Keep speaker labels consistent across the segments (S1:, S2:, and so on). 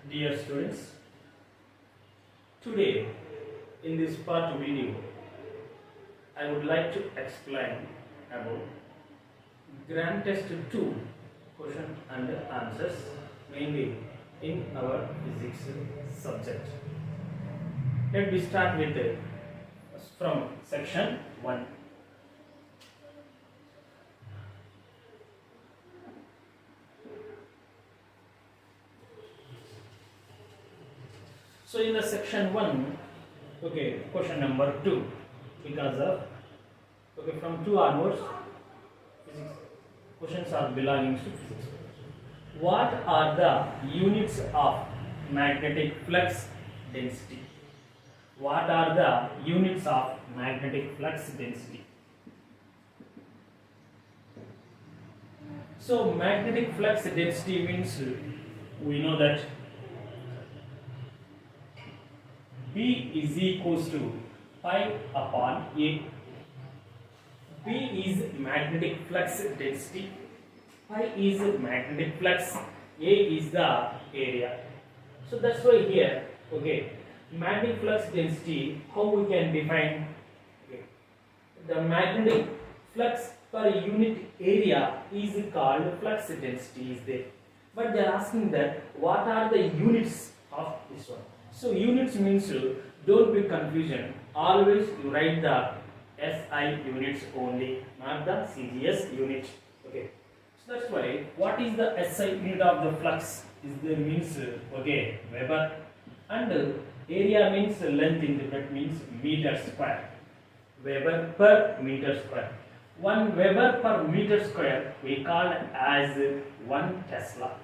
S1: Dear students, today in this part video I would like to explain about Grand Test-2 question and answers mainly in our physics subject. Let me start with from section 1. So in the section 1, question number 2, because of from 2 onwards, physics questions are belonging to physics. What are the units of magnetic flux density? What are the units of magnetic flux density? So magnetic flux density means we know that B is equals to pi upon A. B is magnetic flux density, pi is magnetic flux, A is the area. So that's why here, magnetic flux density, how we can define? The magnetic flux per unit area is called flux density is there. But they are asking that what are the units of this one? So units means don't be confusion. Always you write the SI units only, not the CGS unit. Okay. So that's why what is the SI unit of the flux? Is the means Weber, and area means length in that means meter square. Weber per meter square. 1 Weber per meter square we call as 1 Tesla.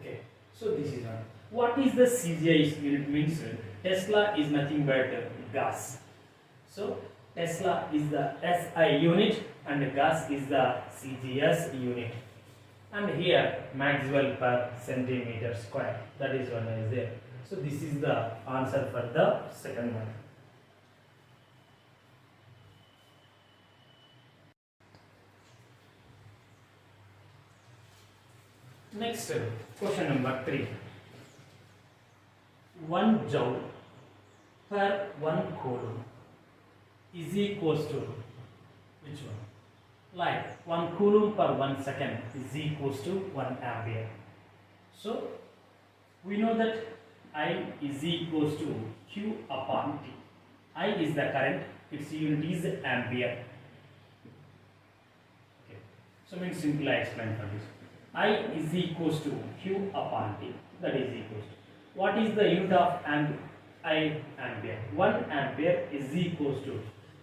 S1: Okay. So this is one. What is the CGI unit means? Tesla is nothing but gas. So Tesla is the SI unit and gas is the CGS unit. And here Maxwell per centimeter square. That is one is there. So this is the answer for the second one. Next, question number 3. 1 joule per 1 coulomb is equals to which one? Like 1 coulomb per 1 second is equals to 1 ampere. So we know that I is equals to Q upon T. I is the current, its unit is ampere. Okay. So means simply I explain for this. I is equals to Q upon T, that is equals to. What is the unit of I ampere? 1 ampere is equals to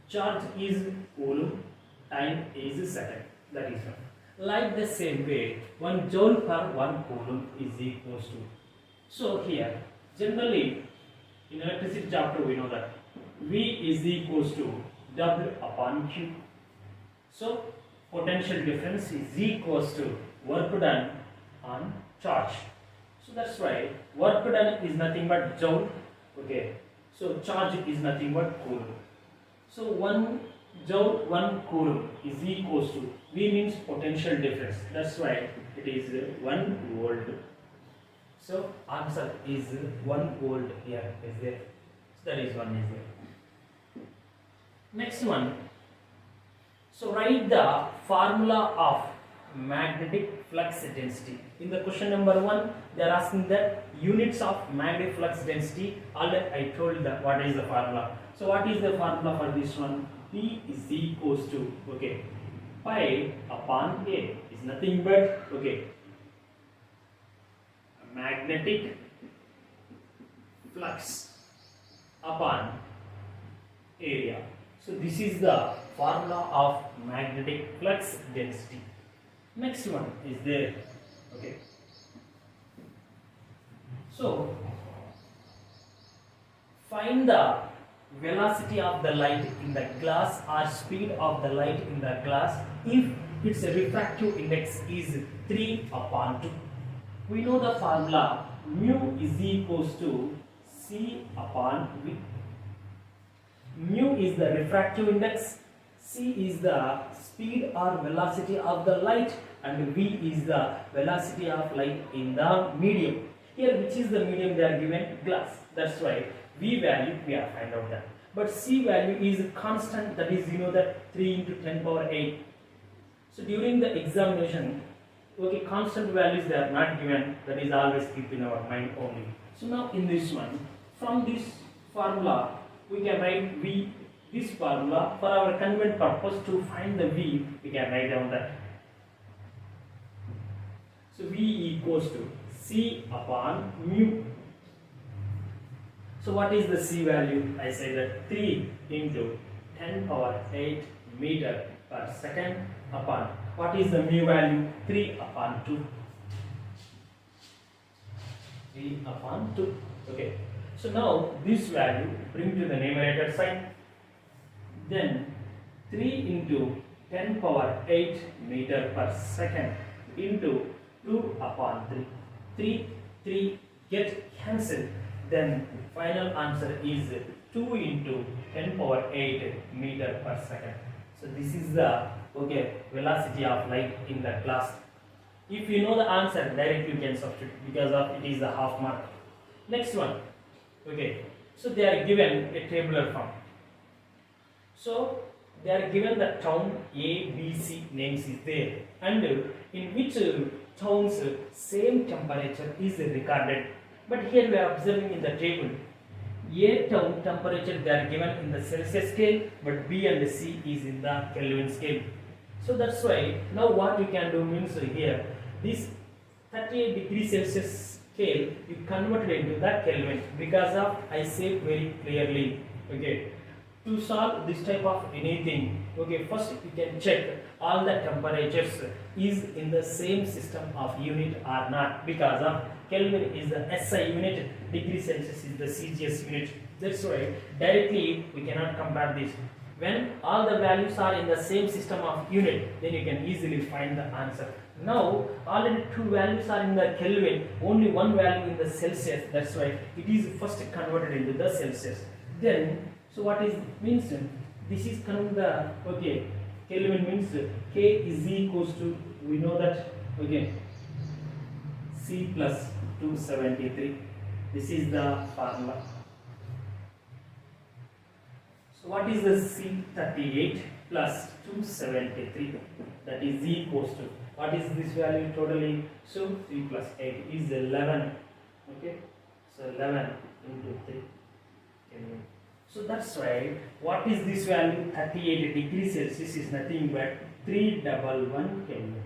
S1: charge is coulomb, time is second, that is one. Like the same way 1 joule per 1 coulomb is equals to. So here generally in electricity chapter we know that V is equals to W upon Q. So potential difference is equals to work done on charge. So that's why work done is nothing but joule. Okay. So charge is nothing but coulomb. So 1 joule 1 coulomb is equals to V means potential difference. That's why it is 1 volt. So answer is 1 volt here is there. So that is one is there. Next one. So write the formula of magnetic flux density. In the question number 1, they are asking the units of magnetic flux density. Already I told that what is the formula. So what is the formula for this one? P is equals to pi upon A is nothing but magnetic flux upon area. So this is the formula of magnetic flux density. Next one is there. So find the velocity of the light in the glass or speed of the light in the glass if its refractive index is 3 upon 2. We know the formula mu is equals to C upon V. Mu is the refractive index, C is the speed or velocity of the light and V is the velocity of light in the medium. Here which is the medium they are given? Glass. That's why V value we have find out that. But C value is constant, that is that 3 into 10 power 8. So during the examination, okay, constant values they are not given, that is always keep in our mind only. So now in this one, from this formula we can write V, this formula for our convent purpose to find the V, we can write down that. So V equals to C upon mu. So what is the C value? I say that 3 into 10 power 8 meter per second upon, what is the mu value? 3 upon 2. 3 upon 2. Okay. So now this value bring to the numerator side. Then 3 into 10 power 8 meter per second into 2 upon 3. 3 get cancelled. Then final answer is 2 into 10 power 8 meter per second. So this is the velocity of light in the glass. If you know the answer, directly you can substitute because of it is a half mark. Next one. Okay. So they are given a tabular form. So they are given the town A, B, C names is there, and in which towns same temperature is recorded. But here we are observing in the table, A town temperature they are given in the Celsius scale, but B and C is in the Kelvin scale. So that's why now what you can do means here this 38 degrees Celsius scale you convert it into the Kelvin, because of I say very clearly. Okay. To solve this type of anything, okay, first you can check all the temperatures is in the same system of unit or not, because of Kelvin is the SI unit, degree Celsius is the CGS unit. That's why directly we cannot compare this. When all the values are in the same system of unit, then you can easily find the answer. Now already 2 values are in the Kelvin, only 1 value in the Celsius. That's why it is first converted into the Celsius. Then so what is means this is coming the Kelvin means K is equals to, we know that C plus 273. This is the formula. So what is the C38 plus 273? That is equals to, what is this value totally? So 3 plus 8 is 11. Okay, so 11 into 3 Kelvin. So that's why what is this value? 38 degrees Celsius is nothing but 311 Kelvin.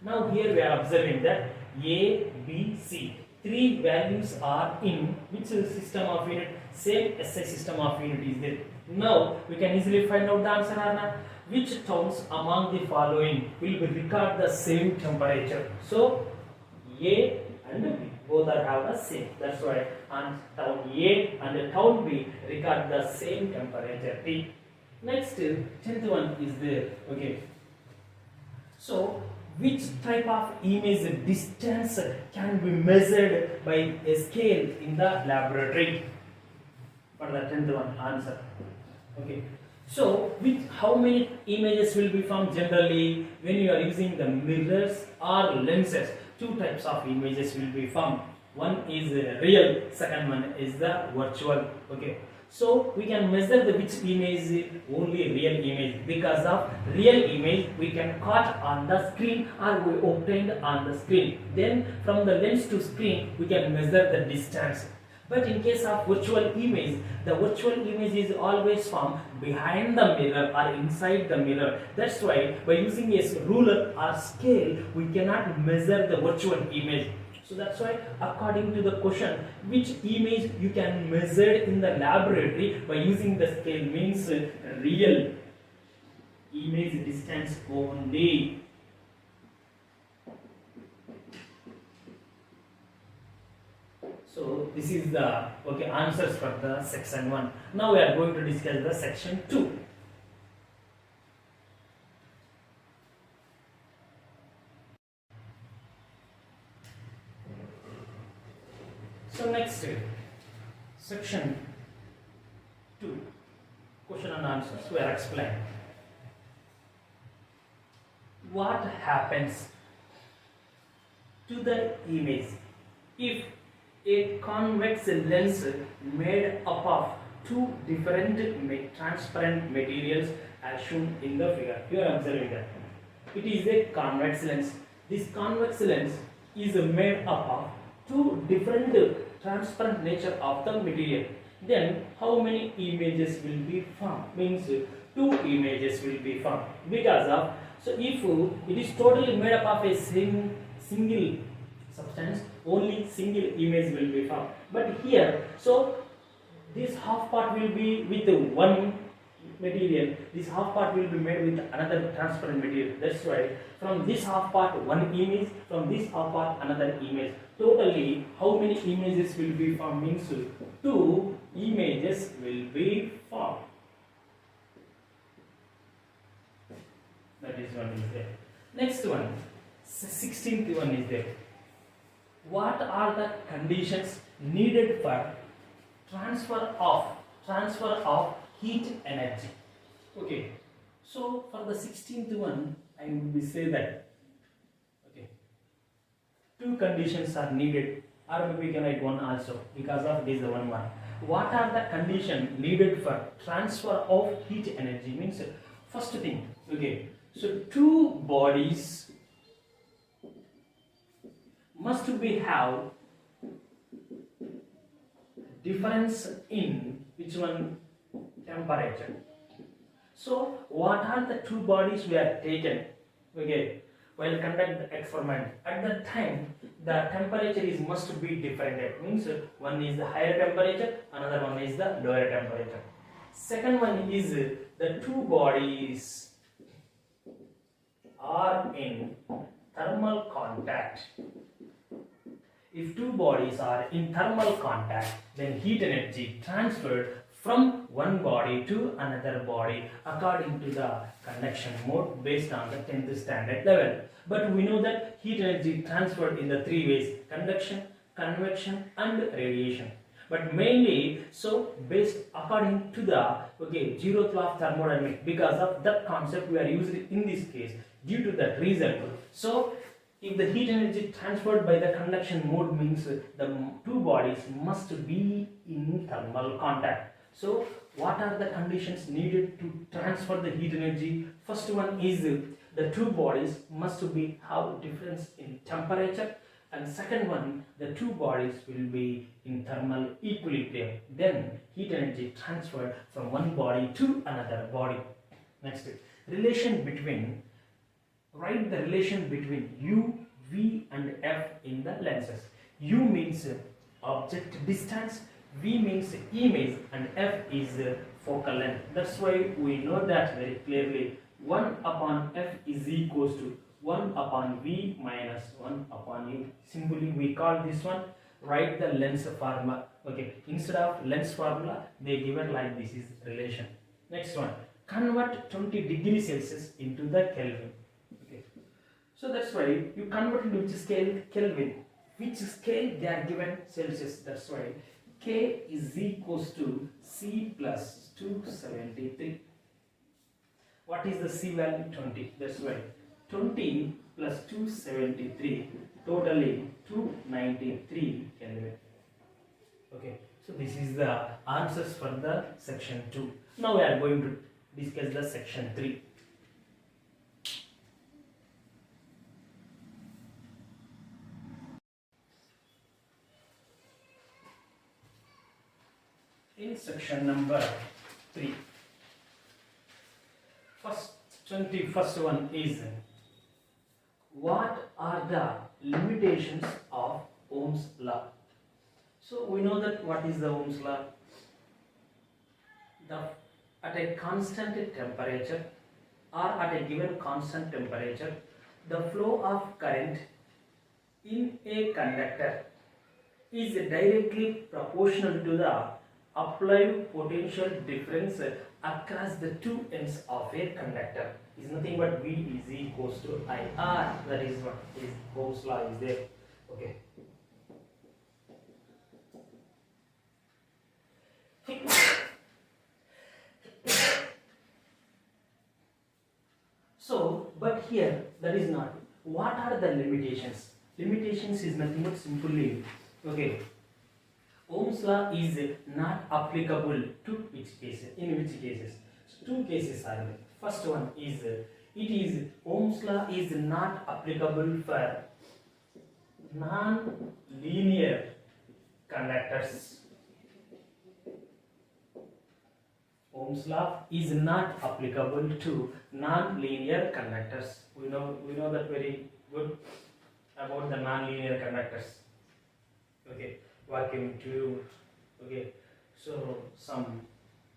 S1: Now here we are observing that A, B, C 3 values are in which system of unit? Same SI system of unit is there. Now we can easily find out the answer or not. Which towns among the following will record the same temperature? So A and B both are have the same. That's why on town A and the town B record the same temperature T. Next 10th one is there. Okay. So which type of image distance can be measured by a scale in the laboratory? For the 10th one answer. Okay. So with how many images will be formed generally when you are using the mirrors or lenses? 2 types of images will be formed. One is real, second one is the virtual. Okay. So we can measure the which image, only real image, because of real image we can caught on the screen or we obtained on the screen. Then from the lens to screen we can measure the distance. But in case of virtual image, the virtual image is always formed behind the mirror or inside the mirror. That's why by using a ruler or scale, we cannot measure the virtual image. So that's why according to the question, which image you can measure in the laboratory by using the scale means real image distance only. So this is the answers for the section 1. Now we are going to discuss the section 2. So next section 2, question and answers we are explaining. what happens to the image if a convex lens made up of two different transparent materials as shown in the figure? You are observing that it is a convex lens. This convex lens is made up of two different transparent nature of the material. Then how many images will be formed? Means two images will be formed because of, so if it is totally made up of a single substance, only single image will be formed. But here, so this half part will be with one material, this half part will be made with another transparent material. That's why from this half part one image, from this half part another image. Totally how many images will be formed? Means two images will be formed. That is one is there. Next one, 16th one is there. What are the conditions needed for transfer of heat energy? Okay, so for the 16th one I would be say that, okay, two conditions are needed, or maybe we can write one also because of this one mark. What are the conditions needed for transfer of heat energy? Means first thing, okay, so two bodies must be have difference in which one? Temperature. So what are the two bodies we have taken, okay, while conduct the experiment? At that time the temperature is must be different. Means one is the higher temperature, another one is the lower temperature. Second one is the two bodies are in thermal contact. If two bodies are in thermal contact, then heat energy transferred from one body to another body according to the conduction mode based on the 10th standard level. But we know that heat energy transferred in the three ways: conduction, convection and radiation. But mainly so based according to the, okay, zeroth law of thermodynamics. Because of that concept we are using in this case, due to that reason. So if the heat energy transferred by the conduction mode, means the two bodies must be in thermal contact. So what are the conditions needed to transfer the heat energy? First one is the two bodies must be have difference in temperature, and second one, the two bodies will be in thermal equilibrium. Then heat energy transferred from one body to another body. Next, relation between, write the relation between U, V and F in the lenses. U means object distance, V means image, and F is focal length. That's why we know that very clearly. 1 upon F is equals to 1 upon V minus 1 upon U. Simply we call this one, write the lens formula. Okay, instead of lens formula they given like this is relation. Next one, convert 20 degrees Celsius into the Kelvin. Okay, so that's why you convert into which scale? Kelvin. Which scale they are given? Celsius. That's why K is equals to C plus 273. What is the C value? 20. That's why 20 plus 273, totally 293 Kelvin. Okay, so this is the answers for the section 2. Now we are going to discuss the section 3. In section number 3, first 21st one is, what are the limitations of Ohm's law? So we know that what is the Ohm's law? At a constant temperature or at a given constant temperature, the flow of current in a conductor is directly proportional to the applied potential difference across the two ends of a conductor. Is nothing but V is equals to IR. That is what is Ohm's law is there. Okay. So But here that is not. What are the limitations? Limitations is nothing but simply, okay, Ohm's law is not applicable to which cases? In which cases? So two cases are there. First one is Ohm's law is not applicable for non-linear conductors. Ohm's law is not applicable to non-linear conductors. We know that very good about the non-linear conductors. Okay, vacuum tube. Okay, so some,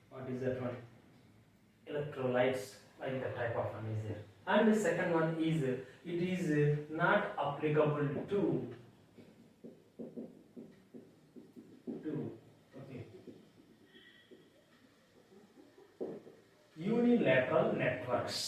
S1: what is that one? Electrolytes, like that type of one is there. And the second one is it is not applicable to unilateral networks.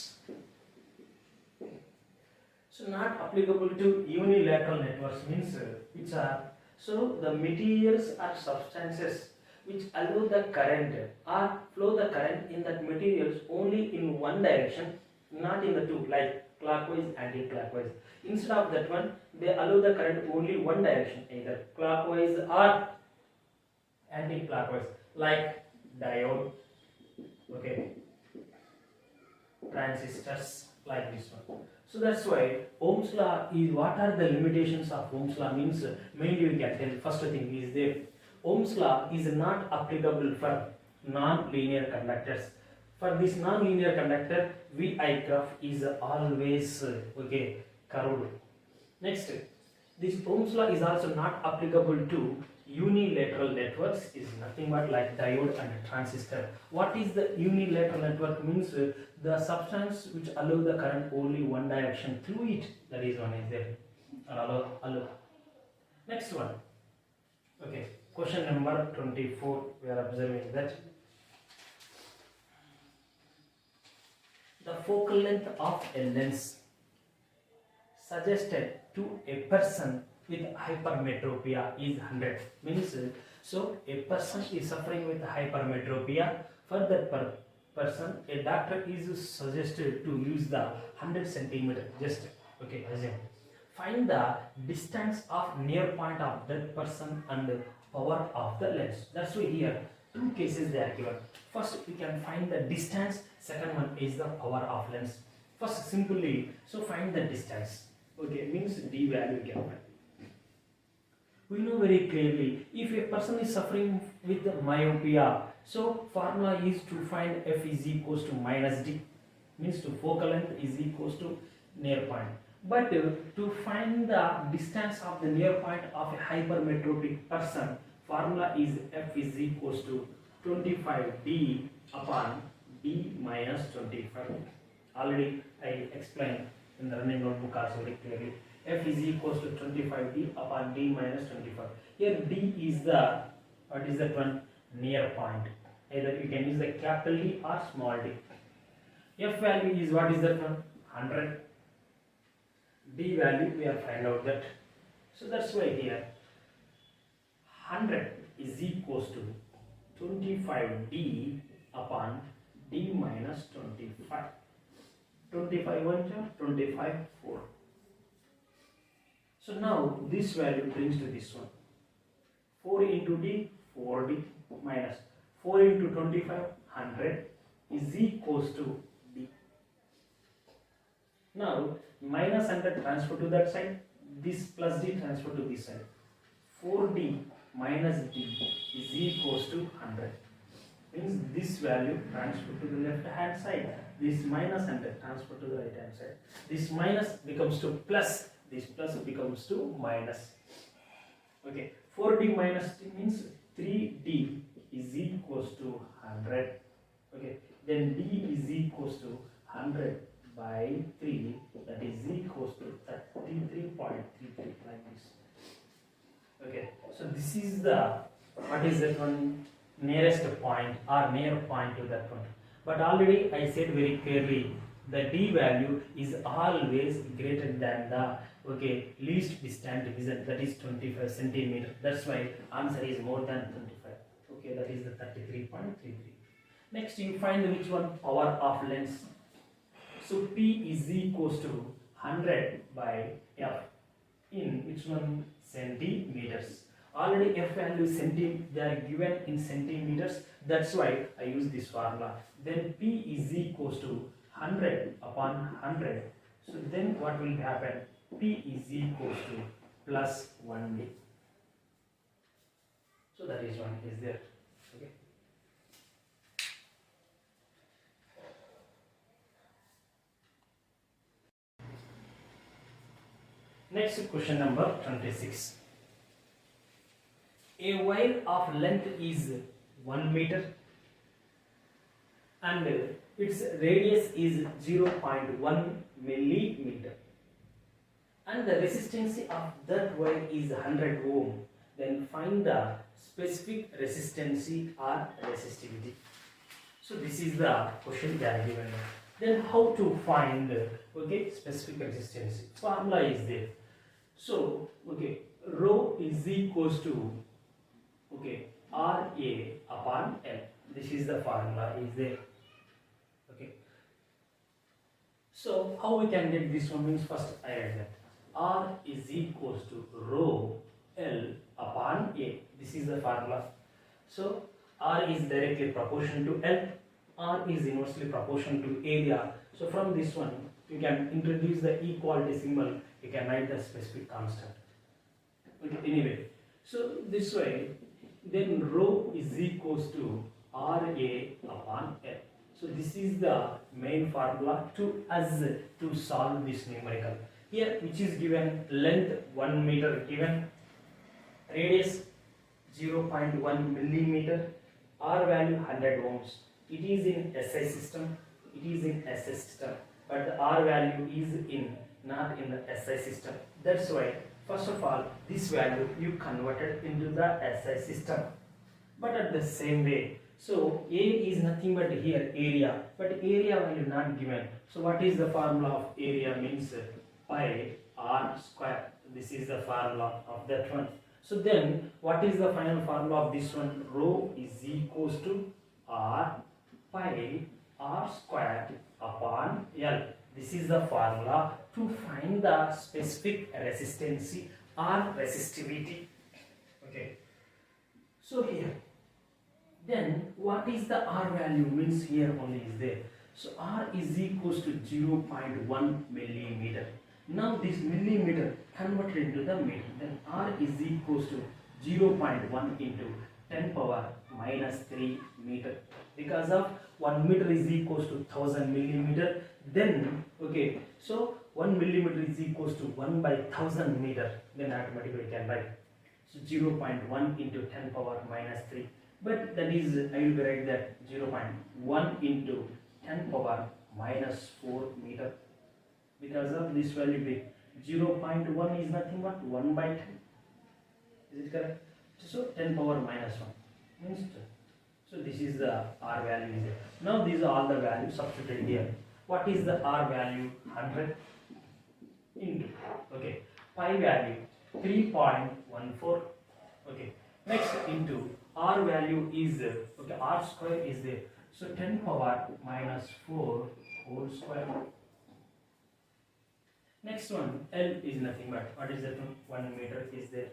S1: So not applicable to unilateral networks means which are, so the materials or substances which allow the current or flow the current in that materials only in one direction, not in the two, like clockwise, anti-clockwise. Instead of that one, they allow the current only one direction, either clockwise or anti-clockwise, like diode, okay, transistors, like this one. So that's why Ohm's law is, what are the limitations of Ohm's law means, mainly we can tell. First thing is there, Ohm's law is not applicable for non-linear conductors. For this non-linear conductor, VI graph is always okay, curved. Next, this Ohm's law is also not applicable to unilateral networks, is nothing but like diode and transistor. What is the unilateral network means? The substance which allow the current only one direction through it, that is one is there. Allow. Next one, okay, question number 24, we are observing that the focal length of a lens suggested to a person with hypermetropia is 100. Means, so a person is suffering with hypermetropia. For that person, a doctor is suggested to use the 100 centimeter. Just okay, assume. Find the distance of near point of that person and the power of the lens. That's why here two cases they are given. First we can find the distance. Second one is the power of lens. First simply, so find the distance. Okay, means d value we can find. We know very clearly, if a person is suffering with myopia, so formula is to find f is equals to minus d, means to focal length is equals to near point. But to find the distance of the near point of a hypermetropic person, formula is f is equals to 25d upon d minus 25. Already I explained in the running notebook also very clearly. F is equals to 25d upon d minus 25. Here d is the, what is that one? Near point. Either you can use the capital D or small d. F value is, what is that one? 100. D value we have find out that. So that's why here 100 is equals to 25d upon d minus 25. 25 1 25 4. So now this value brings to this one. 4 into d, 4d minus 4 into 25, 100 is equals to d. Now minus 100 transfer to that side, this plus d transfer to this side. 4d minus d is equals to 100. Means this value transfer to the left hand side, this minus 100 transfer to the right hand side. This minus becomes to plus, this plus becomes to minus. Okay, 4d minus d means 3d is equals to 100. Okay, then d is equals to 100 by 3, that is equals to 33.33, like this. Okay, so this is the, what is that one? Nearest point or near point to that one. But already I said very clearly, the d value is always greater than the, okay, least distant division, that is 25 centimeter. That's why answer is more than 25. Okay, that is the 33.33. Next you find which one? Power of lens. So P is equals to 100 by F in which one? Centimeters. Already F value is they are given in centimeters. That's why I use this formula. Then P is equals to 100 upon 100. So then what will happen? P is equals to plus 1D. So that is one is there. Okay. Next question number 26. A wire of length is 1 meter and its radius is 0.1 millimeter and the resistance of that wire is 100 ohm. Then find the specific resistance or resistivity. So this is the question they are given. Then how to find specific resistance? Formula is there. So rho is equals to RA upon L. This is the formula is there. Okay. So how we can get this one? Means first I add that R is equals to rho L upon A. This is the formula. So R is directly proportional to L. R is inversely proportional to area. So from this one you can introduce the equality symbol. You can write the specific constant. Okay. Anyway, so this way then rho is equals to RA upon L. So this is the main formula to us to solve this numerical. Here which is given length 1 meter given, radius 0.1 millimeter, R value 100 ohms. It is in SI system, but the R value is not in the SI system. That's why first of all this value you converted into the SI system. But at the same way, so A is nothing but here area, but area value not given. So what is the formula of area? Means pi R square. This is the formula of that one. So then what is the final formula of this one? Rho is equals to R pi R square upon L. This is the formula to find the specific resistance or resistivity. Okay. So here, then what is the R value? Means here only is there. So R is equals to 0.1 millimeter. Now this millimeter converted into the meter. Then R is equals to 0.1 into 10 power minus 3 meter. Because of 1 meter is equals to 1000 millimeter. Then so 1 millimeter is equals to 1 by 1000 meter. Then automatically we can write. So 0.1 into 10 power minus 3. But that is, I will write that 0.1 into 10 power minus 4 meter. Because of this value be 0.1 is nothing but 1 by 10. Is it correct? So 10 power minus 1 means 2. So this is the R value is there. Now these are all the values substituted here. What is the R value? 100 into pi value 3.14. Next into R value is R square is there. So 10 power minus 4 whole square. Next one, L is nothing but what is that one? 1 meter is there.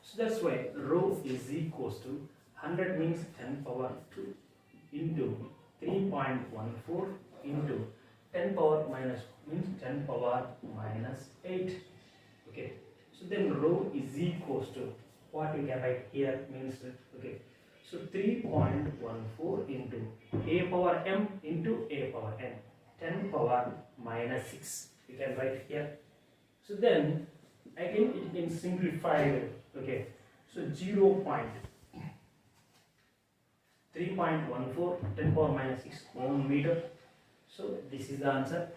S1: So that's why rho is equals to 100 means 10 power 2 into 3.14 into 10 power minus means 10 power minus 8. So then rho is equals to what we can write here means so 3.14 into a power m into a power n, 10 power minus 6 we can write here. So then again it can simplify so 3.14 10 power minus 6 ohm meter. So this is the answer.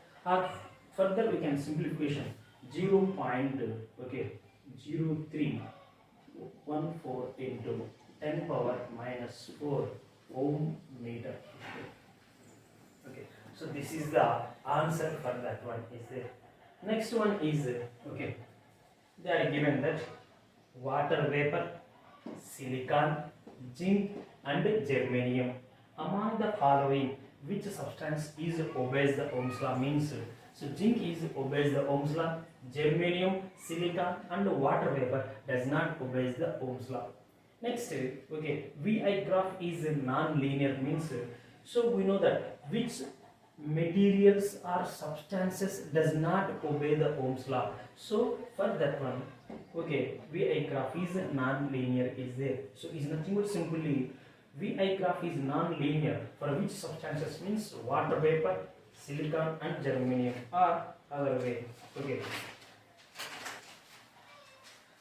S1: Further we can simplification 0.0314 into 10 power minus 4 ohm meter. So this is the answer for that one is there. Next one is they are given that water vapor, silicon, zinc and germanium among the following which substance is obeys the Ohm's law means so zinc is obeys the Ohm's law, germanium, silicon and water vapor does not obeys the Ohm's law. Next, okay, VI graph is non-linear means so we know that which materials or substances does not obey the Ohm's law. So for that one, okay, VI graph is non-linear is there. So is nothing but simply VI graph is non-linear for which substances means water vapor, silicon and germanium or other way. Okay.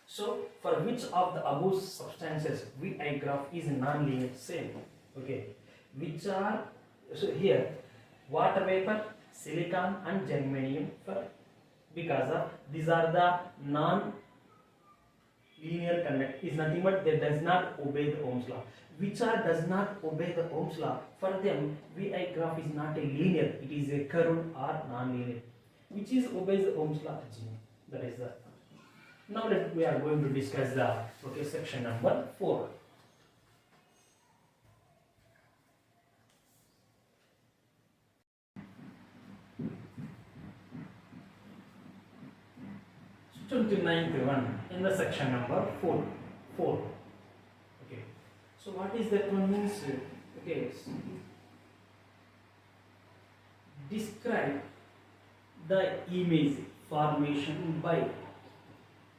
S1: So for which of the above substances VI graph is non-linear same. Okay. Which are so here water vapor, silicon and germanium for because of these are the non-linear conduct is nothing but they does not obey the Ohm's law. Which are does not obey the Ohm's law for them VI graph is not a linear, it is a curved or non-linear. Which is obeys the Ohm's law? That is the. Now we are going to discuss the okay section number 4. So 29th one in the section number 4. Okay. So what is that one means? Okay. Describe the image formation by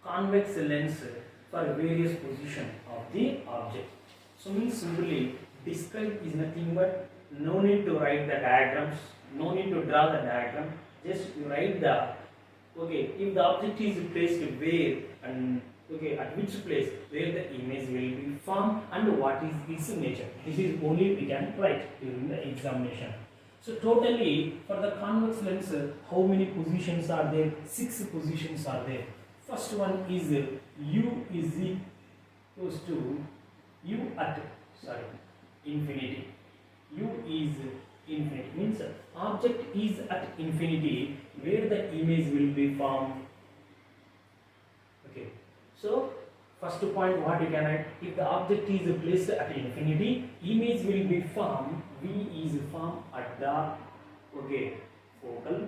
S1: convex lens for various position of the object. So means simply describe is nothing but no need to write the diagrams, no need to draw the diagram, just you write the okay if the object is placed where and okay at which place where the image will be formed and what is its nature. This is only we can write during the examination. So totally for the convex lens how many positions are there? 6 positions are there. First one is U is equals to U at infinity. U is infinity means object is at infinity where the image will be formed. Okay. So first point what you can write, if the object is placed at infinity, image will be formed. V is formed at the okay focal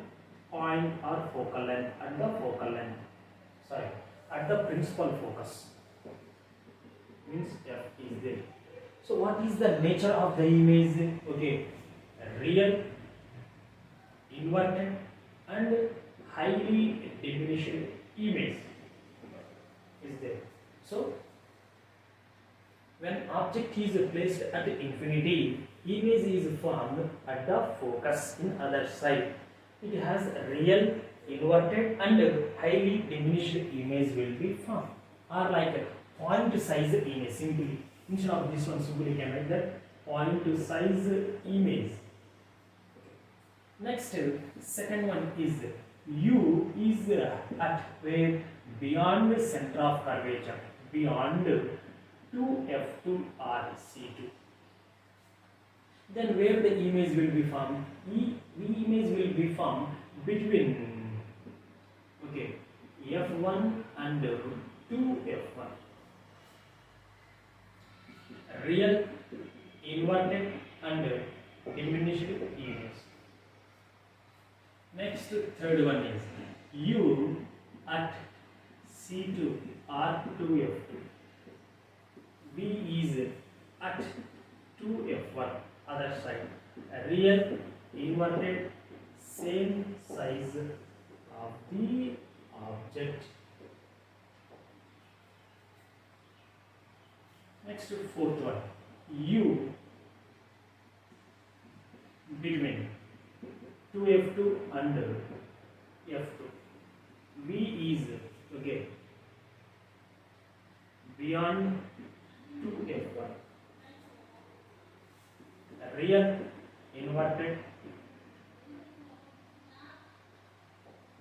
S1: point or focal length at the focal length. At the principal focus means F is there. So what is the nature of the image? Okay, real, inverted and highly diminished image is there. So when object is placed at infinity, image is formed at the focus in other side. It has real, inverted and highly diminished image will be formed, or like a point size image simply. Instead of this one simply you can write that point size image. Next second one is U is at where beyond center of curvature, beyond 2F2 or C2. Then where the image will be formed? The image will be formed between okay F1 and 2F1. Real, inverted and diminished image. Next third one is U at C2 or 2F2. B is at 2F1 other side. Real, inverted, same size of the object. Next fourth one, U between 2F2 and F2. V is okay beyond 2F1. Real, inverted,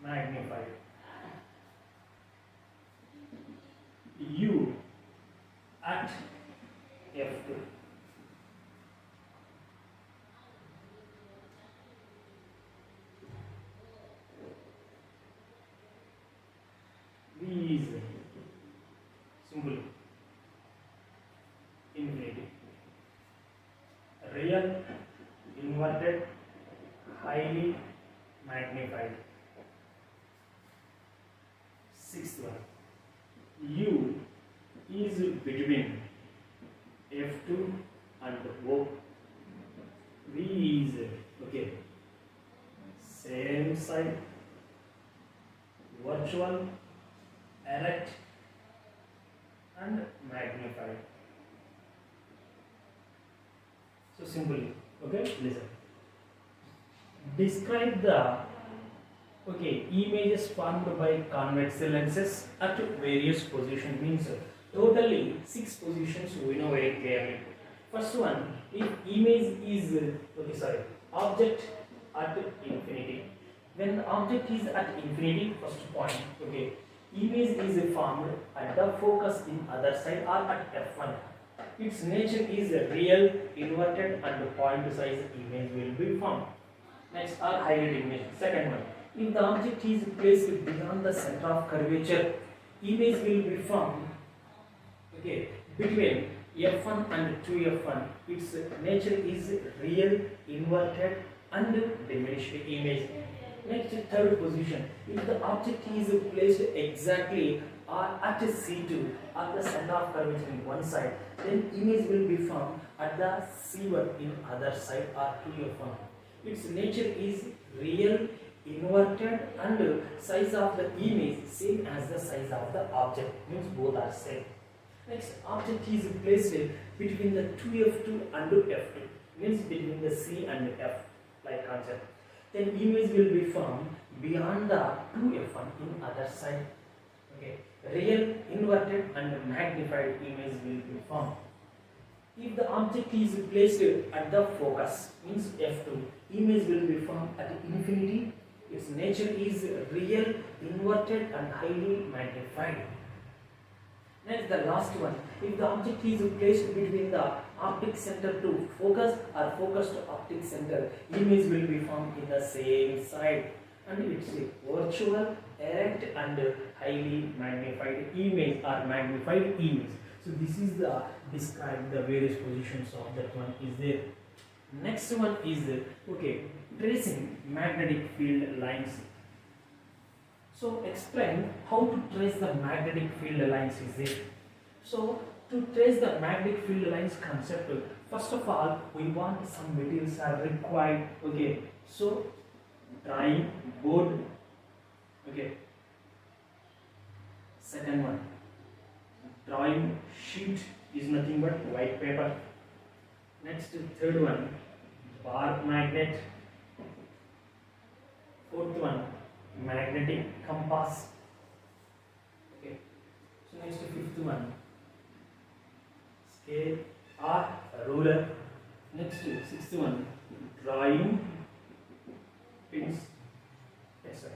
S1: magnified. U at F2. V is symbol infinity. Real, inverted one. U is between F2 and O. V is okay, same side, virtual, erect and magnified. So simply, okay, listen. Describe the images formed by convex lenses at various positions. Means totally 6 positions we know very clearly. First one, if image is object at infinity. When the object is at infinity, first point, image is formed at the focus in other side or at f1. Its nature is real, inverted and point size image will be formed. Next are highlight image. Second one, if the object is placed beyond the center of curvature, image will be formed between f1 and 2f1. Its nature is real, inverted and diminished image. Next, third position, if the object is placed exactly or at C2 at the center of curvature in one side, then image will be formed at the C1 in other side or 2f1. Its nature is real, inverted and size of the image same as the size of the object, means both are same. Next, object is placed between the 2f2 and f2, means between the C and f, like concept. Then image will be formed beyond the 2f1 in other side. Real, inverted and magnified image will be formed. If the object is placed at the focus, means f2, image will be formed at infinity. Its nature is real, inverted and highly magnified. Next, the last one, if the object is placed between the optic center to focus or focus to optic center, image will be formed in the same side and it's a virtual, erect and highly magnified image or magnified image. So this is the describe the various positions of that one is there. Next one is tracing magnetic field lines. So explain how to trace the magnetic field lines is there. So to trace the magnetic field lines concept, first of all we want some materials are required. So drawing board. Second one, drawing sheet is nothing but white paper. Next, third one, bar magnet. Fourth one, magnetic compass. So next, fifth one, scale or ruler. Next, sixth one, drawing pins, etc.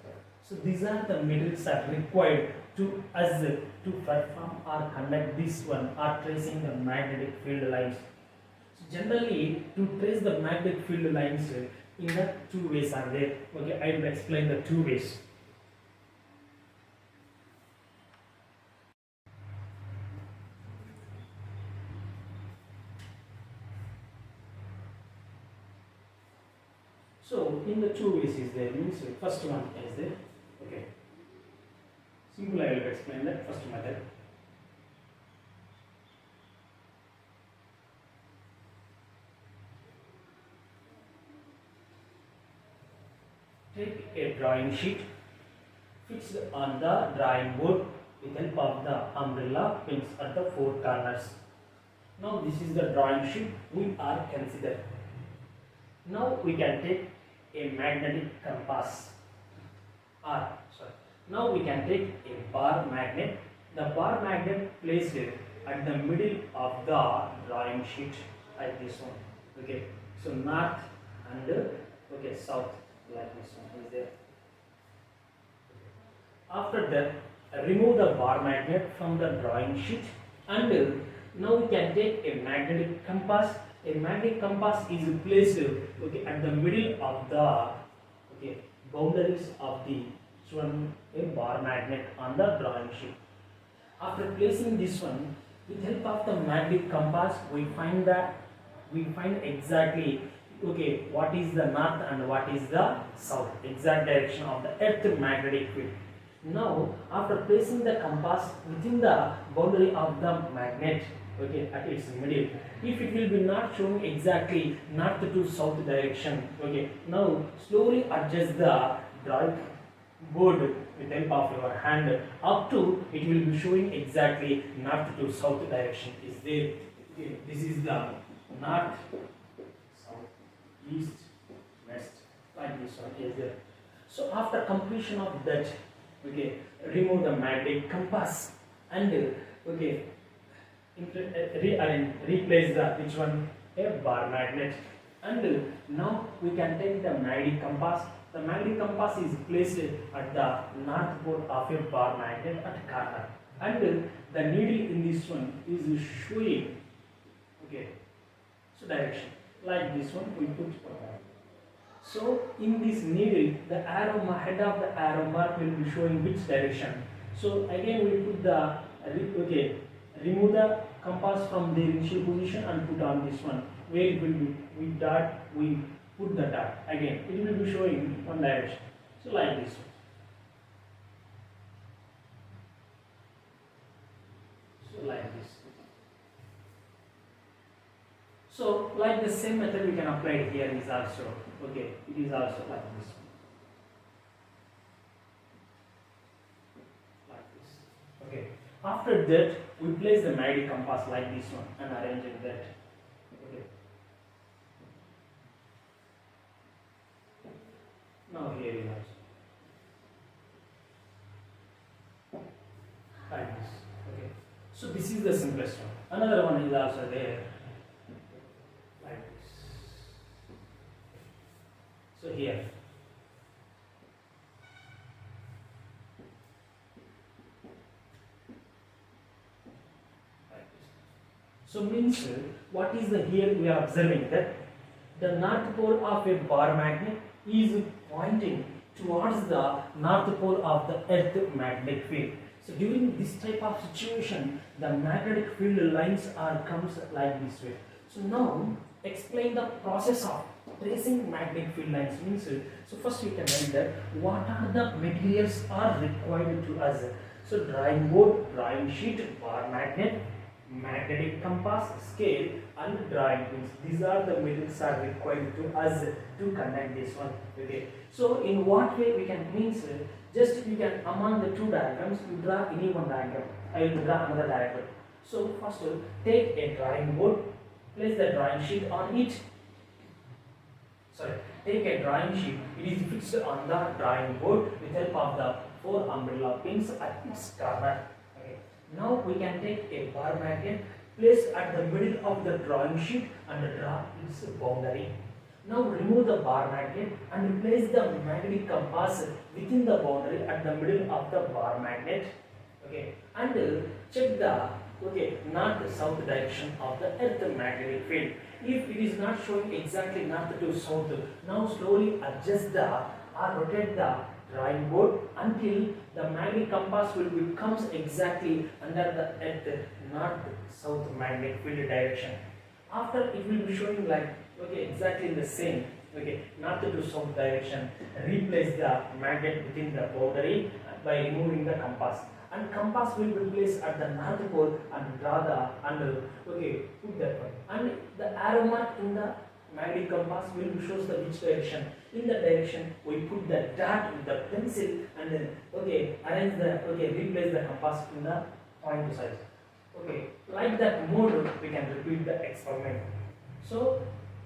S1: So these are the materials that are required to us to perform or conduct this one or tracing the magnetic field lines. So generally, to trace the magnetic field lines in the two ways are there. I will explain the two ways. So in the two ways is there, means first one is there. Simple, I will explain that first method. Take a drawing sheet fixed on the drawing board with help of the umbrella pins at the four corners. Now this is the drawing sheet we are considered. Now we can take a magnetic compass now we can take a bar magnet. The bar magnet placed at the middle of the drawing sheet like this one. So north and south like this one is there. After that, remove the bar magnet from the drawing sheet and now we can take a magnetic compass. A magnetic compass is placed at the middle of the boundaries of the a bar magnet on the drawing sheet. After placing this one, with help of the magnetic compass, we find exactly what is the north and what is the south, exact direction of the earth magnetic field. Now, after placing the compass within the boundary of the magnet, okay, at its middle, if it will be not showing exactly north to south direction, okay, now slowly adjust the drawing board with help of your hand up to it will be showing exactly north to south direction is there. Okay, this is the north, south, east, west, like this one is there. So after completion of that, okay, remove the magnetic compass and okay, replace the which one, a bar magnet, and now we can take the magnetic compass. The magnetic compass is placed at the north pole of a bar magnet at corner, and the needle in this one is showing, okay, so direction like this one we put. So in this needle, the arrow head of the arrow mark will be showing which direction. So again we put the okay, remove the compass from the initial position and put on this one. Where it will be, we put the dot. Again it will be showing one direction. So like this one. So like this. So like the same method we can apply it here is also, okay, it is also like this one. Like this. Okay. After that we place the magnetic compass like this one and arrange it that. Okay. Now here is also like this. Okay. So this is the simplest one. Another one is also there. So here, so means what is the here we are observing that the north pole of a bar magnet is pointing towards the north pole of the earth magnetic field. So during this type of situation, the magnetic field lines are comes like this way. So now explain the process of tracing magnetic field lines means. So first we can write that what are the materials are required to us. So drawing board, drawing sheet, bar magnet, magnetic compass, scale and drawing tools. These are the materials are required to us to connect this one. Okay. So in what way we can means just we can among the two diagrams you draw any one diagram. I will draw another diagram. So first take a drawing board, place the drawing sheet on it. Take a drawing sheet. It is fixed on the drawing board with help of the 4 umbrella pins at its corner. Okay. Now we can take a bar magnet, place at the middle of the drawing sheet and draw its boundary. Now remove the bar magnet and place the magnetic compass within the boundary at the middle of the bar magnet. Okay. And check the north-south direction of the earth magnetic field. If it is not showing exactly north to south, now slowly adjust the or rotate the drawing board until the magnetic compass will becomes exactly under the earth north-south magnetic field direction. After it will be showing like exactly the same north to south direction. Replace the magnet within the boundary by removing the compass. And compass will be placed at the north pole and draw the put that one. And the arrow mark in the magnetic compass will shows the which direction. In the direction we put the dot with the pencil and then arrange the replace the compass in the point size. Like that mode we can repeat the experiment. So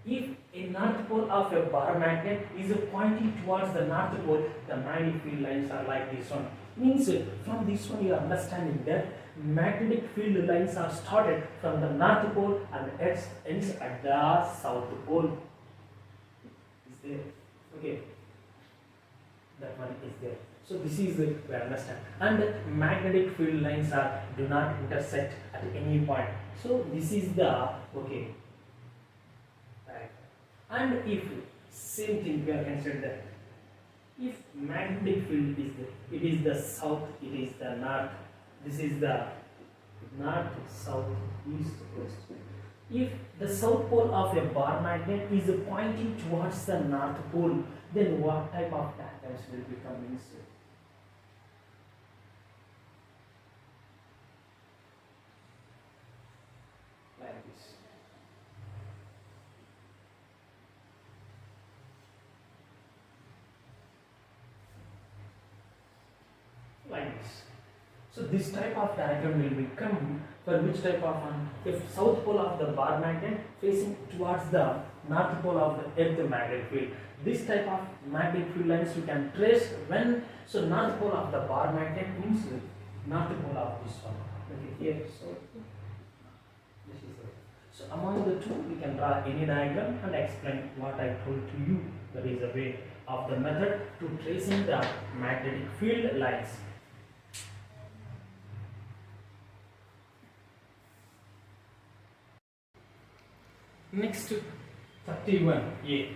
S1: if a north pole of a bar magnet is pointing towards the north pole, the magnetic field lines are like this one. Means from this one you are understanding that magnetic field lines are started from the north pole and ends at the south pole. Is there? That one is there. So this is we understand. And magnetic field lines are do not intersect at any point. So this is the And if same thing we are considered that if magnetic field is there, it is the south, it is the north, this is the north, south, east, west. If the south pole of a bar magnet is pointing towards the north pole, then what type of diagrams will become inside? like this. So this type of diagram will become for which type of one? If south pole of the bar magnet facing towards the north pole of the earth magnetic field. This type of magnetic field lines you can trace when, so north pole of the bar magnet means north pole of this one. Okay, here, so this is it. So among the two we can draw any diagram and explain what I told to you. That is a way of the method to tracing the magnetic field lines. Next, 31a.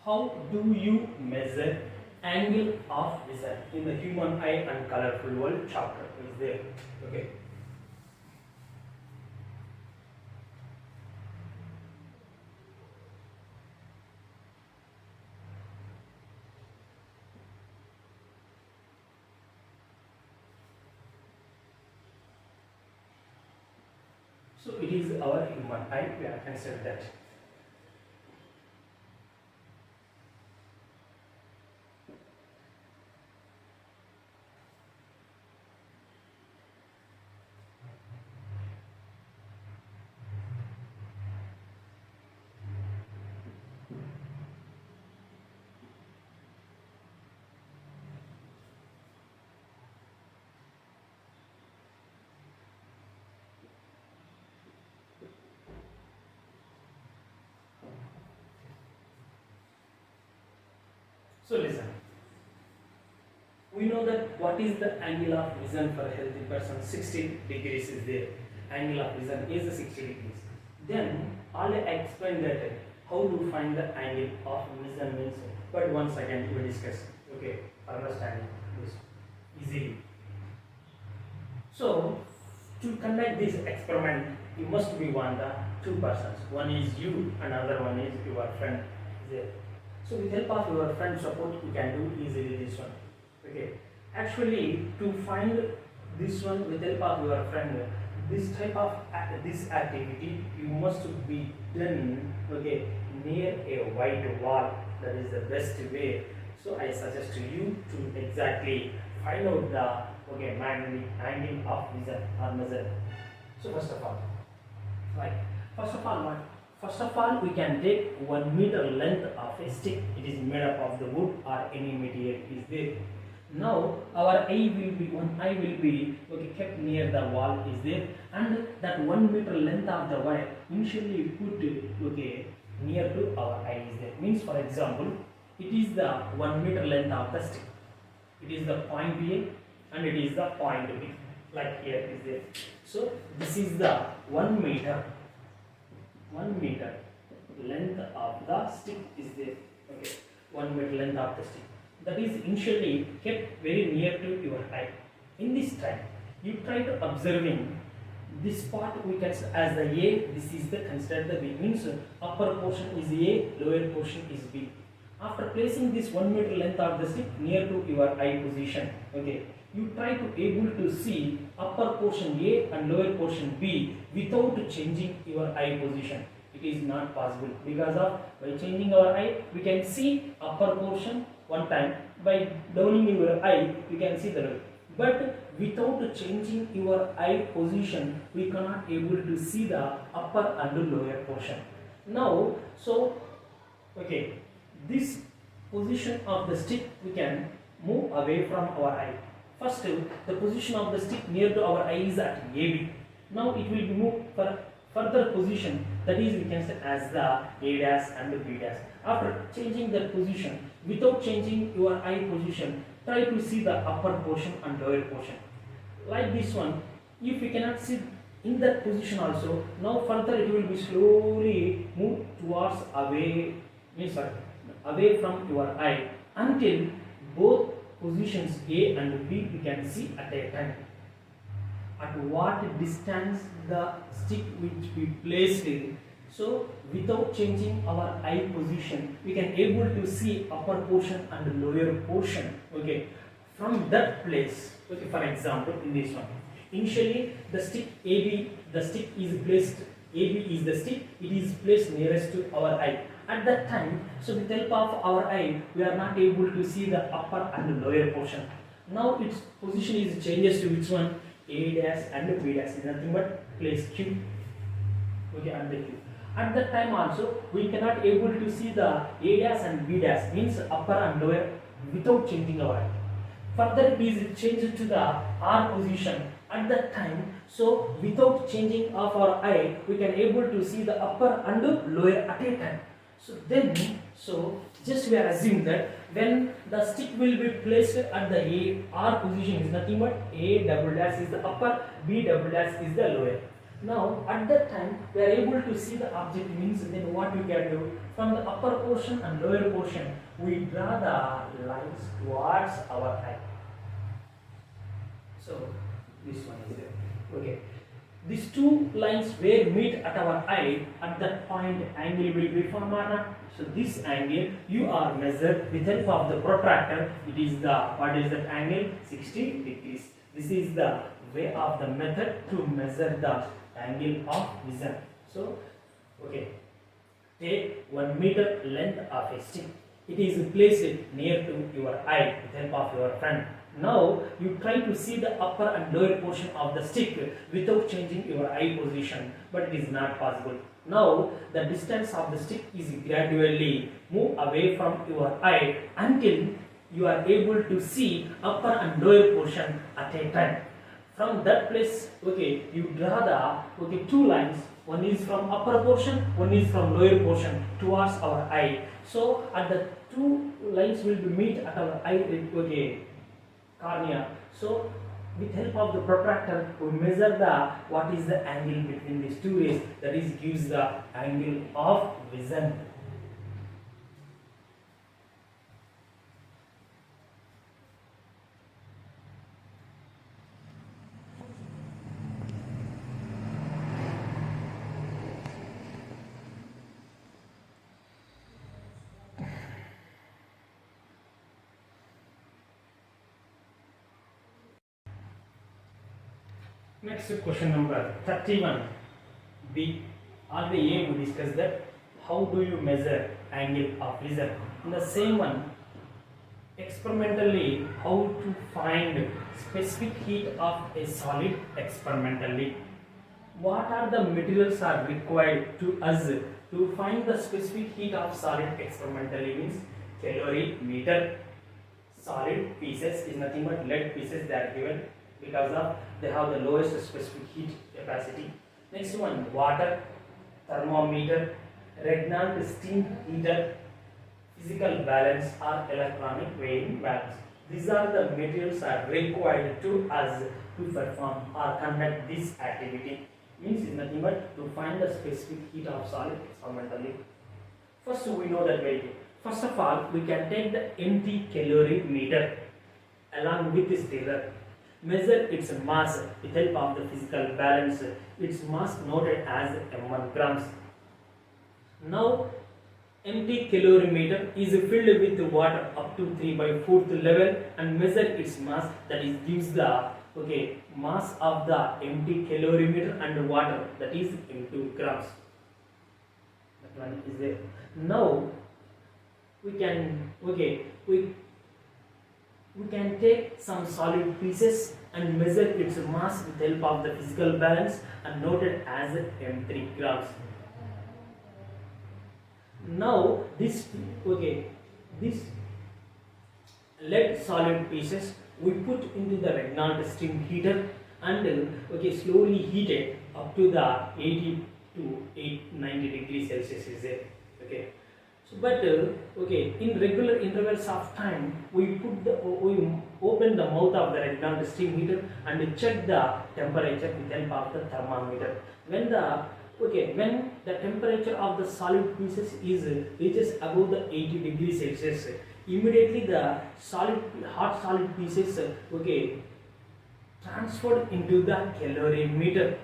S1: How do you measure angle of vision in the human eye and colorful world chapter is there. Okay. So it is our human eye, we have considered that. So listen, we know that what is the angle of vision for a healthy person? 60 degrees is there. Angle of vision is 60 degrees. Then I'll explain that how to find the angle of vision means. But once again we discuss. Okay, for understanding this easily. So to conduct this experiment, you must be the two persons. One is you, another one is your friend. There. So with help of your friend support, you can do easily this one. Okay. Actually, to find this one with help of your friend, this type of this activity you must be done. Okay, near a white wall. That is the best way. So I suggest to you to exactly find out the magnetic angle of vision or measure. So first of all, First of all, we can take 1 meter length of a stick. It is made up of the wood or any material is there. Now our eye will be kept near the wall is there, and that 1 meter length of the wire initially put near to our eye is there. Means for example, it is the 1 meter length of the stick. It is the point A and it is the point B. Like here is there. So this is the 1 meter length of the stick is there. Okay, 1 meter length of the stick. That is initially kept very near to your eye. In this time, you try to observing this part we can as the A. This is the considered the B. Means upper portion is A, lower portion is B. After placing this 1 meter length of the stick near to your eye position, okay, you try to able to see upper portion A and lower portion B without changing your eye position. It is not possible because of by changing our eye we can see upper portion one time, by downing your eye we can see the lower. But without changing your eye position we cannot able to see the upper and lower portion. Now this position of the stick we can move away from our eye. First, the position of the stick near to our eye is at AB. Now it will be moved for further position, that is we can say as the A dash and the B dash. After changing that position, without changing your eye position, try to see the upper portion and lower portion. Like this one, if we cannot see in that position also, now further it will be slowly move towards away from your eye until both positions A and B we can see at a time. At what distance the stick which we placed in. So without changing our eye position, we can able to see upper portion and lower portion. Okay, from that place. Okay, for example, in this one, initially the stick AB, the stick is placed. AB is the stick. It is placed nearest to our eye. At that time, so with help of our eye, we are not able to see the upper and lower portion. Now its position is changes to which one? A dash and B dash is nothing but place Q. Okay, at the Q. At that time also we cannot able to see the A dash and B dash, means upper and lower, without changing our eye. Further it is changed to the R position at that time. So without changing of our eye, we can able to see the upper and lower at a time. So then, just we are assume that when the stick will be placed at the A R position is nothing but A double dash is the upper, B double dash is the lower. Now at that time we are able to see the object, means then what we can do, from the upper portion and lower portion we draw the lines towards our eye. So this one is there. Okay. These two lines where meet at our eye, at that point angle will be formed or not. So this angle you are measured with help of the protractor. It is the, what is that angle? 60 degrees. This is the way of the method to measure the angle of vision. So okay, take 1 meter length of a stick. It is placed near to your eye with help of your friend. Now you try to see the upper and lower portion of the stick without changing your eye position, but it is not possible. Now the distance of the stick is gradually move away from your eye until you are able to see upper and lower portion at a time. From that place, okay, you draw the two lines. One is from upper portion, one is from lower portion towards our eye. So at the two lines will be meet at our eye, okay, cornea. So with help of the protractor we measure the what is the angle between these two rays, that is gives the angle of vision. Next question number 31 B. Already A we discussed that how do you measure angle of vision. In the same one, experimentally how to find specific heat of a solid experimentally. What are the materials are required to us to find the specific heat of solid experimentally, means calorimeter. Solid pieces is nothing but lead pieces that are given because of they have the lowest specific heat capacity. Next one, water, thermometer, Regnant steam heater, physical balance or electronic weighing balance. These are the materials are required to us to perform or conduct this activity. Means is nothing but to find the specific heat of solid experimentally. First we know that weight. First of all, we can take the empty calorimeter along with the stirrer. Measure its mass with help of the physical balance. Its mass noted as m1 grams. Now, empty calorimeter is filled with water up to 3/4 level and measure its mass, that is gives the mass of the empty calorimeter and water, that is m2 grams. That one is there. Now we can take some solid pieces and measure its mass with help of the physical balance and noted as m3 grams. Now this lead solid pieces we put into the Regnant steam heater and slowly heat it up to the 80 to 90 degrees Celsius is there. So, but in regular intervals of time we open the mouth of the Regnant steam heater and check the temperature with help of the thermometer. When the temperature of the solid pieces reaches above the 80 degrees Celsius, immediately the hot solid pieces transferred into the calorimeter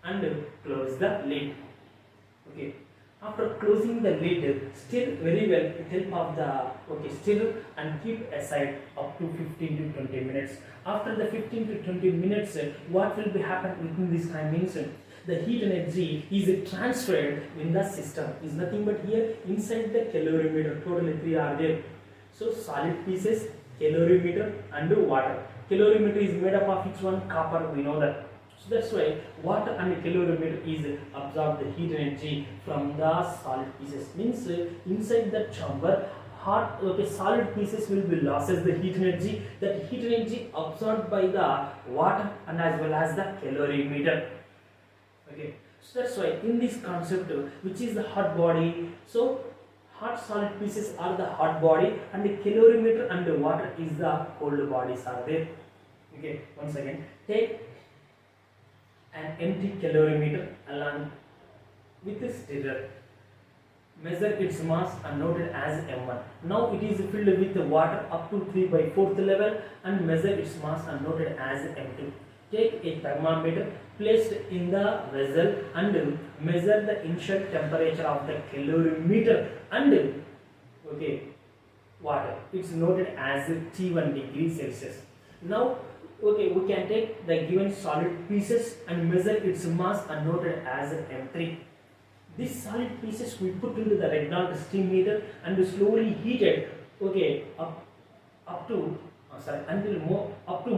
S1: and close the lid. After closing the lid, stir very well with help of the stir and keep aside up to 15 to 20 minutes. After the 15 to 20 minutes, what will be happen within this time means the heat energy is transferred in the system. Is nothing but here inside the calorimeter. Totally 3 are there. So solid pieces, calorimeter and water. Calorimeter is made up of which one? Copper, we know that. So that's why water and calorimeter is absorb the heat energy from the solid pieces. Means inside the chamber, solid pieces will be losses the heat energy. That heat energy absorbed by the water and as well as the calorimeter. Okay. So that's why in this concept, which is the hot body, so hot solid pieces are the hot body and the calorimeter and the water is the cold bodies are there. Okay, once again, take an empty calorimeter along with a stirrer. Measure its mass and note it as M1. Now it is filled with water up to 3/4 level and measure its mass and note it as M2. Take a thermometer placed in the vessel and measure the initial temperature of the calorimeter and water. It's noted as T1 degree Celsius. Now we can take the given solid pieces and measure its mass and note it as M3. These solid pieces we put into the Regnant steam meter and slowly heated up to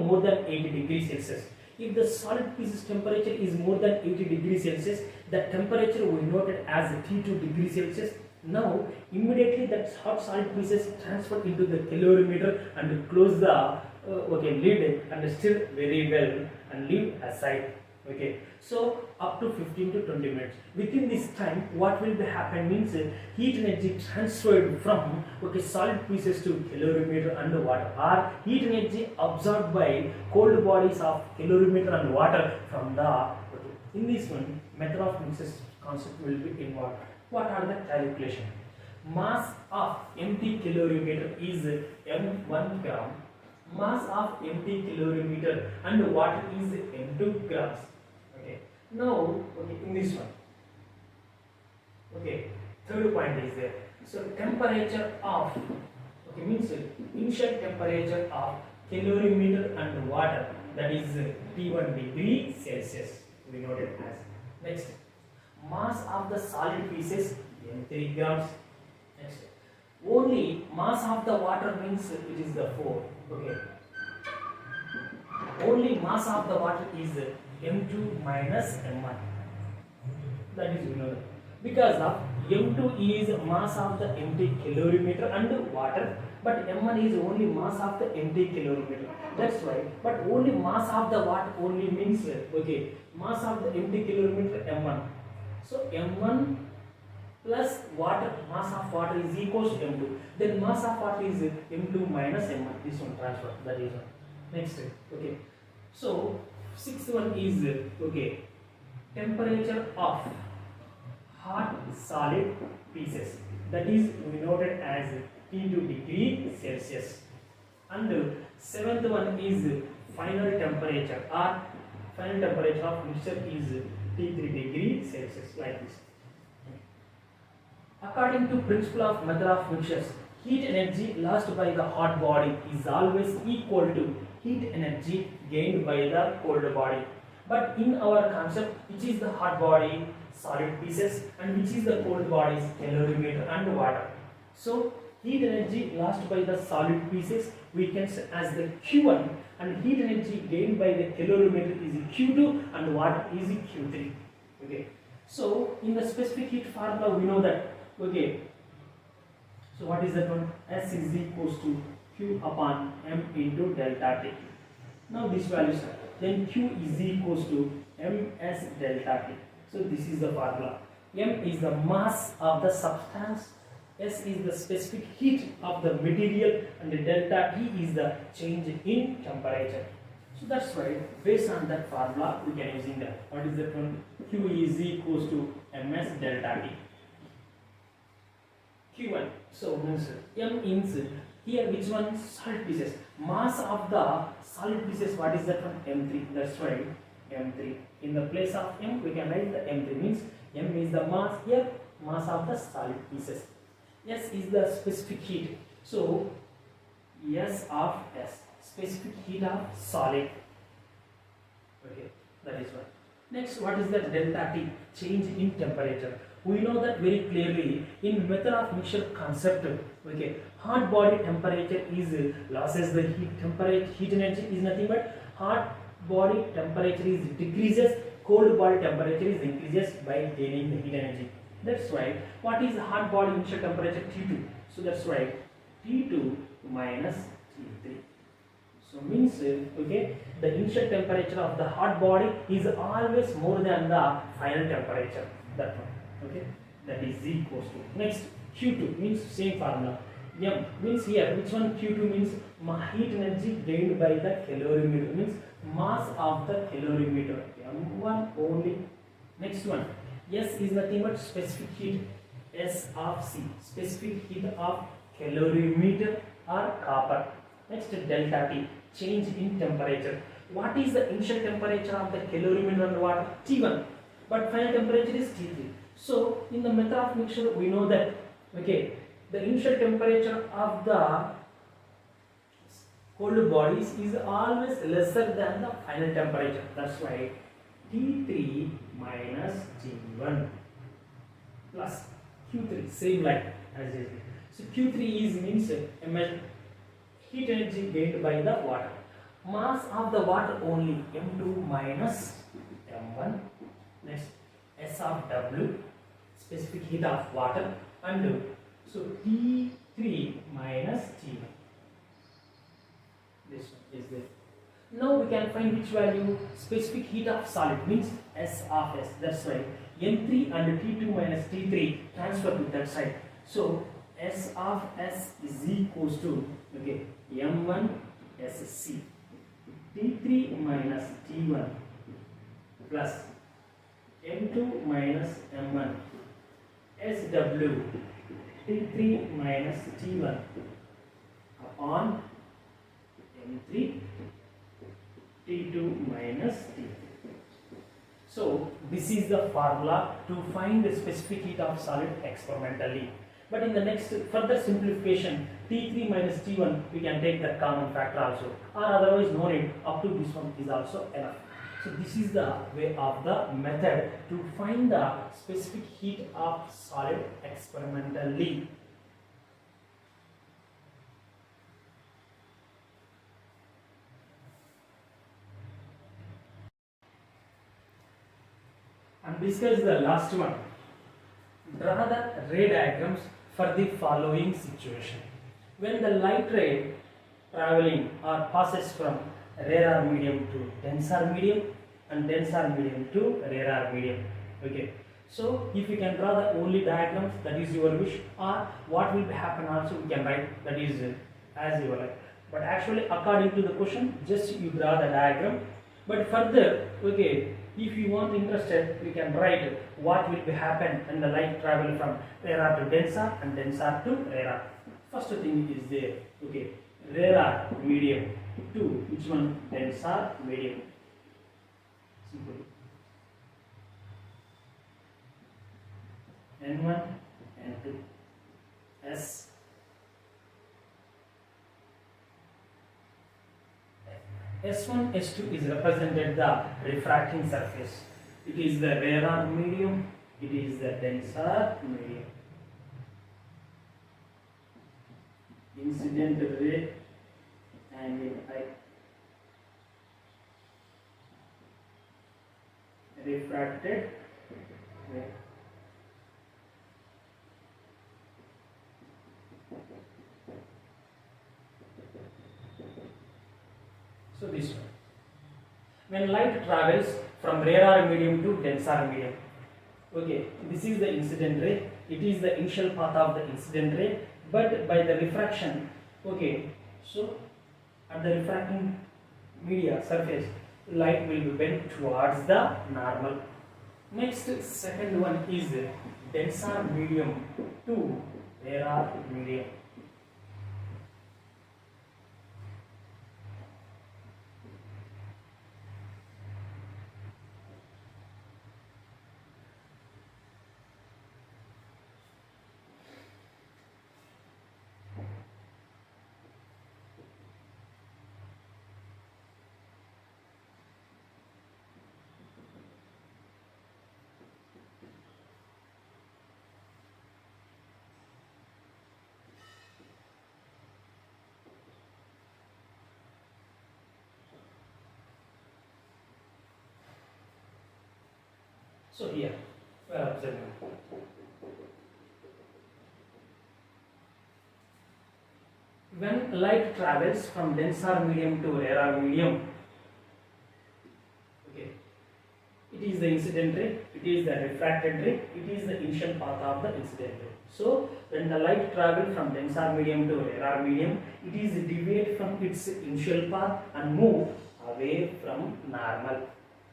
S1: more than 80 degrees Celsius. If the solid piece's temperature is more than 80 degrees Celsius, the temperature we noted as T2 degrees Celsius. Now immediately that hot solid pieces transfer into the calorimeter and close the lid and stir very well and leave aside. Okay, so up to 15 to 20 minutes. Within this time, what will be happen means heat energy transferred from solid pieces to calorimeter and water, or heat energy absorbed by cold bodies of calorimeter and water from the in this one method of mixes concept will be involved. What are the calculation? Mass of empty calorimeter is M1 gram. Mass of empty calorimeter and water is M2 grams. Okay. Now, in this one. Okay. Third point is there. So temperature of means initial temperature of calorimeter and water, that is T1 degree Celsius. We note it as. Next, mass of the solid pieces M3 grams. Next, only mass of the water means it is the 4. Okay. Only mass of the water is M2 minus M1. That is we know that. Because of M2 is mass of the empty calorimeter and water, but M1 is only mass of the empty calorimeter. That's why. But only mass of the water only means mass of the empty calorimeter M1. So M1 plus water, mass of water is equals to M2. Then mass of water is M2 minus M1. This one transfer. That is one. Next. Okay. So sixth one is temperature of hot solid pieces. That is we noted as T2 degree Celsius. And seventh one is final temperature, or final temperature of mixture is T3 degree Celsius, like this. According to principle of method of mixtures, heat energy lost by the hot body is always equal to heat energy gained by the cold body. But in our concept, which is the hot body, solid pieces, and which is the cold bodies, calorimeter and water. So heat energy lost by the solid pieces we can say as the Q1, and heat energy gained by the calorimeter is Q2 and water is Q3. Okay. So in the specific heat formula we know that. Okay. So what is that one? S is equals to Q upon M into delta T. Now this value, then Q is equals to MS delta T. So this is the formula. M is the mass of the substance, S is the specific heat of the material, and the delta T is the change in temperature. So that's why based on that formula we can using that. What is that one? Q is equals to MS delta T. Q1. So means M means here which one? Solid pieces. Mass of the solid pieces, what is that one? M3. That's right, M3. In the place of M we can write the M3, means M is the mass, here mass of the solid pieces. S is the specific heat. So S of S, specific heat of solid. Okay, that is one. Next, what is the delta T? Change in temperature. We know that very clearly in method of mixture concept. Okay, hot body temperature is losses the heat temperature. Heat energy is nothing but hot body temperature is decreases, cold body temperature is increases by gaining the heat energy. That's why what is hot body initial temperature? T2. So that's why T2 minus T3. So means okay, the initial temperature of the hot body is always more than the final temperature. That one. Okay, that is equals to. Next, Q2 means same formula. M means here which one? Q2 means heat energy gained by the calorimeter, means mass of the calorimeter. M1 only. Next one, S is nothing but specific heat. S of C, specific heat of calorimeter or copper. Next, delta T, change in temperature. What is the initial temperature of the calorimeter and water? T1, but final temperature is T3. So in the method of mixture we know that okay, the initial temperature of the cold bodies is always lesser than the final temperature. That's why T3 minus T1 plus Q3, same like as usual. So Q3 is means heat energy gained by the water. Mass of the water only M2 minus M1. Next, S of W, specific heat of water, and so T3 minus T1. This one is there. Now we can find which value? Specific heat of solid means S of S. That's why M3 and T2 minus T3 transfer to that side. So S of S is equals to okay, M1 SC, T3 minus T1 plus M2 minus M1 SW, T3 minus T1 upon M3 T2 minus T3. So this is the formula to find the specific heat of solid experimentally. But in the next further simplification, T3 minus T1 we can take the common factor also, or otherwise no need, up to this one is also enough. So this is the way of the method to find the specific heat of solid experimentally. And discuss the last one. Draw the ray diagrams for the following situation. When the light ray traveling or passes from rarer medium to denser medium and denser medium to rarer medium. Okay. So if you can draw the only diagrams, that is your wish, or what will happen also we can write, that is as you like. But actually according to the question, just you draw the diagram. But further, okay, if you want interested, we can write what will happen when the light travel from rarer to denser and denser to rarer. First thing is there, okay, rarer medium to which one? Denser medium. Simple. N1, N2, S. S1, S2 is represented the refracting surface. It is the rarer medium, it is the denser medium. Incident ray angle I. Refracted ray. So this one. When light travels from rarer medium to denser medium, okay, this is the incident ray. It is the initial path of the incident ray, but by the refraction, okay, so at the refracting media surface, light will be bent towards the normal. Next, second one is denser medium to rarer medium. So here we are observing. When light travels from denser medium to rarer medium, okay, it is the incident ray, it is the refracted ray, it is the initial path of the incident ray. So when the light travels from denser medium to rarer medium, it is deviate from its initial path and move away from normal.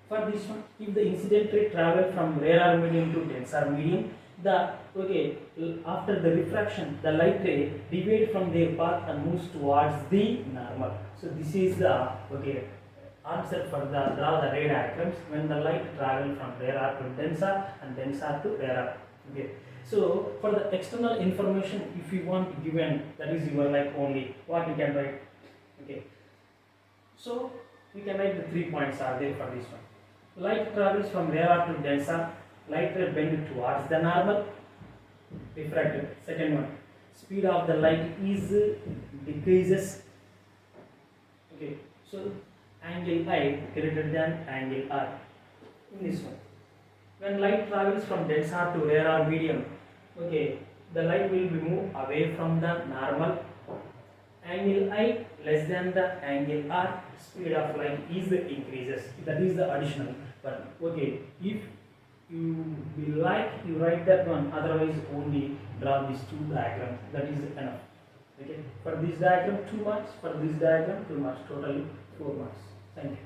S1: For this one, if the incident ray travel from rarer medium to denser medium, after the refraction, the light ray deviate from their path and moves towards the normal. So this is the answer for the draw the ray diagrams when the light travel from rarer to denser and denser to rarer. Okay. So for the external information, if you want given, that is your like only what you can write. Okay. So we can write the 3 points are there for this one. Light travels from rarer to denser, light ray bend towards the normal, refracted. Second one, speed of the light is decreases. Okay, so angle I greater than angle R in this one. When light travels from denser to rarer medium, okay, the light will be moved away from the normal. Angle I less than the angle R, speed of light is increases. That is the additional. But okay, if you will like, you write that one. Otherwise, only draw these two diagrams. That is enough. Okay. For this diagram, 2 marks. For this diagram, 2 marks. Totally 4 marks. Thank you.